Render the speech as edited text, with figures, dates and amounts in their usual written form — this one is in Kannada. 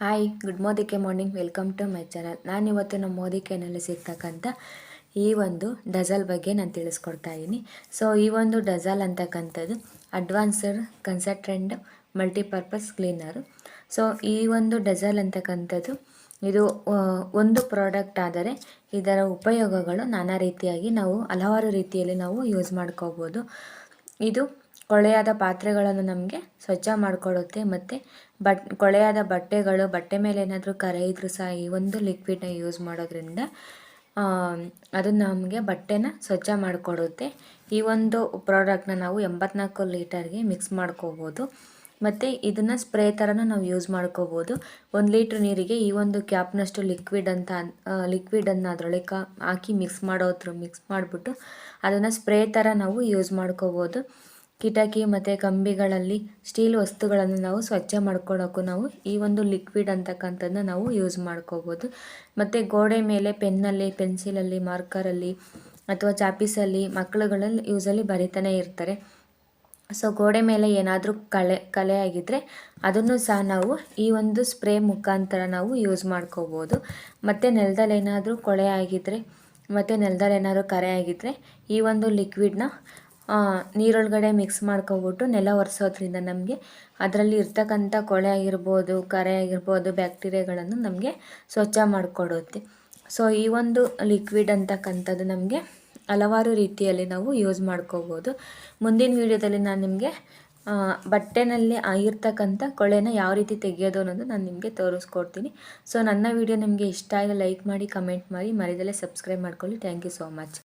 Hi good morning welcome to my channel. ನಾನಿವತ್ತು ನಮ್ಮ ಮೋದಿಕೆನಲ್ಲಿ ಸಿಗ್ತಕ್ಕಂಥ ಈ ಒಂದು ಡಜಲ್ ಬಗ್ಗೆ ನಾನು ತಿಳಿಸ್ಕೊಡ್ತಾ ಇದ್ದೀನಿ. ಸೊ ಈ ಒಂದು ಡಜಲ್ ಅಂತಕ್ಕಂಥದ್ದು advanced concentrate multipurpose cleaner. So ಈ ಒಂದು ಡಜಲ್ ಅಂತಕ್ಕಂಥದ್ದು ಇದು ಒಂದು ಪ್ರಾಡಕ್ಟ್ ಆದರೆ ಇದರ ಉಪಯೋಗಗಳು ನಾನಾ ರೀತಿಯಾಗಿ ನಾವು ಹಲವಾರು ರೀತಿಯಲ್ಲಿ ನಾವು ಯೂಸ್ ಮಾಡ್ಕೋಬೋದು. ಇದು ಕೊಳೆಯಾದ ಪಾತ್ರೆಗಳನ್ನು ನಮಗೆ ಸ್ವಚ್ಛ ಮಾಡಿಕೊಡುತ್ತೆ ಮತ್ತು ಕೊಳೆಯಾದ ಬಟ್ಟೆ ಮೇಲೆ ಏನಾದರೂ ಕರೆ ಇದ್ದರೂ ಸಹ ಈ ಒಂದು ಲಿಕ್ವಿಡ್ನ ಯೂಸ್ ಮಾಡೋದ್ರಿಂದ ಅದು ನಮಗೆ ಬಟ್ಟೆನ ಸ್ವಚ್ಛ ಮಾಡಿಕೊಡುತ್ತೆ. ಈ ಒಂದು ಪ್ರಾಡಕ್ಟ್ನ ನಾವು 84 ಲೀಟರ್ಗೆ ಮಿಕ್ಸ್ ಮಾಡ್ಕೋಬೋದು ಮತ್ತು ಇದನ್ನು ಸ್ಪ್ರೇ ಥರನೂ ನಾವು ಯೂಸ್ ಮಾಡ್ಕೋಬೋದು. 1 ಲೀಟ್ರ್ ನೀರಿಗೆ ಈ ಒಂದು ಕ್ಯಾಪ್ನಷ್ಟು ಲಿಕ್ವಿಡನ್ನು ಅದರೊಳಗೆ ಹಾಕಿ ಮಿಕ್ಸ್ ಮಾಡಿಬಿಟ್ಟು ಅದನ್ನು ಸ್ಪ್ರೇ ಥರ ನಾವು ಯೂಸ್ ಮಾಡ್ಕೋಬೋದು. ಕಿಟಕಿ ಮತ್ತು ಕಂಬಿಗಳಲ್ಲಿ ಸ್ಟೀಲ್ ವಸ್ತುಗಳನ್ನು ನಾವು ಸ್ವಚ್ಛ ಮಾಡ್ಕೊಳ್ಳೋಕ್ಕೂ ನಾವು ಈ ಒಂದು ಲಿಕ್ವಿಡ್ ಅಂತಕ್ಕಂಥದ್ದನ್ನ ನಾವು ಯೂಸ್ ಮಾಡ್ಕೋಬೋದು. ಮತ್ತು ಗೋಡೆ ಮೇಲೆ ಪೆನ್ನಲ್ಲಿ, ಪೆನ್ಸಿಲಲ್ಲಿ, ಮಾರ್ಕರಲ್ಲಿ ಅಥವಾ ಚಾಪೀಸಲ್ಲಿ ಮಕ್ಕಳುಗಳಲ್ಲಿ ಯೂಸಲಿ ಬರಿತಾನೆ ಇರ್ತಾರೆ. ಸೊ ಗೋಡೆ ಮೇಲೆ ಏನಾದರೂ ಕಲೆ ಆಗಿದ್ದರೆ ಅದನ್ನು ಸಹ ನಾವು ಈ ಒಂದು ಸ್ಪ್ರೇ ಮುಖಾಂತರ ನಾವು ಯೂಸ್ ಮಾಡ್ಕೋಬೋದು. ಮತ್ತು ನೆಲದಲ್ಲಿ ಏನಾದರೂ ಕೊಳೆ ಆಗಿದ್ದರೆ ಮತ್ತು ನೆಲದಲ್ಲಿ ಏನಾದರೂ ಕರೆ ಆಗಿದ್ದರೆ ಈ ಒಂದು ಲಿಕ್ವಿಡ್ನ ನೀರೊಳಗಡೆ ಮಿಕ್ಸ್ ಮಾಡ್ಕೊಬಿಟ್ಟು ನೆಲ ಒರೆಸೋದ್ರಿಂದ ನಮಗೆ ಅದರಲ್ಲಿ ಇರ್ತಕ್ಕಂಥ ಕೊಳೆ ಆಗಿರ್ಬೋದು, ಕರೆ ಆಗಿರ್ಬೋದು, ಬ್ಯಾಕ್ಟೀರಿಯಾಗಳನ್ನು ನಮಗೆ ಸ್ವಚ್ಛ ಮಾಡಿಕೊಡುತ್ತೆ. ಸೊ ಈ ಒಂದು ಲಿಕ್ವಿಡ್ ಅಂತಕ್ಕಂಥದ್ದು ನಮಗೆ ಹಲವಾರು ರೀತಿಯಲ್ಲಿ ನಾವು ಯೂಸ್ ಮಾಡ್ಕೋಬೋದು. ಮುಂದಿನ ವೀಡಿಯೋದಲ್ಲಿ ನಾನು ನಿಮಗೆ ಬಟ್ಟೆನಲ್ಲಿ ಆಗಿರ್ತಕ್ಕಂಥ ಕೊಳೆನ ಯಾವ ರೀತಿ ತೆಗೆಯೋದು ಅನ್ನೋದು ನಾನು ನಿಮಗೆ ತೋರಿಸ್ಕೊಡ್ತೀನಿ. ಸೊ ನನ್ನ ವೀಡಿಯೋ ನಿಮಗೆ ಇಷ್ಟ ಆಗಿ ಲೈಕ್ ಮಾಡಿ, ಕಮೆಂಟ್ ಮಾಡಿ, ಮರೆಯದಲ್ಲೇ ಸಬ್ಸ್ಕ್ರೈಬ್ ಮಾಡ್ಕೊಳ್ಳಿ. Thank you so much.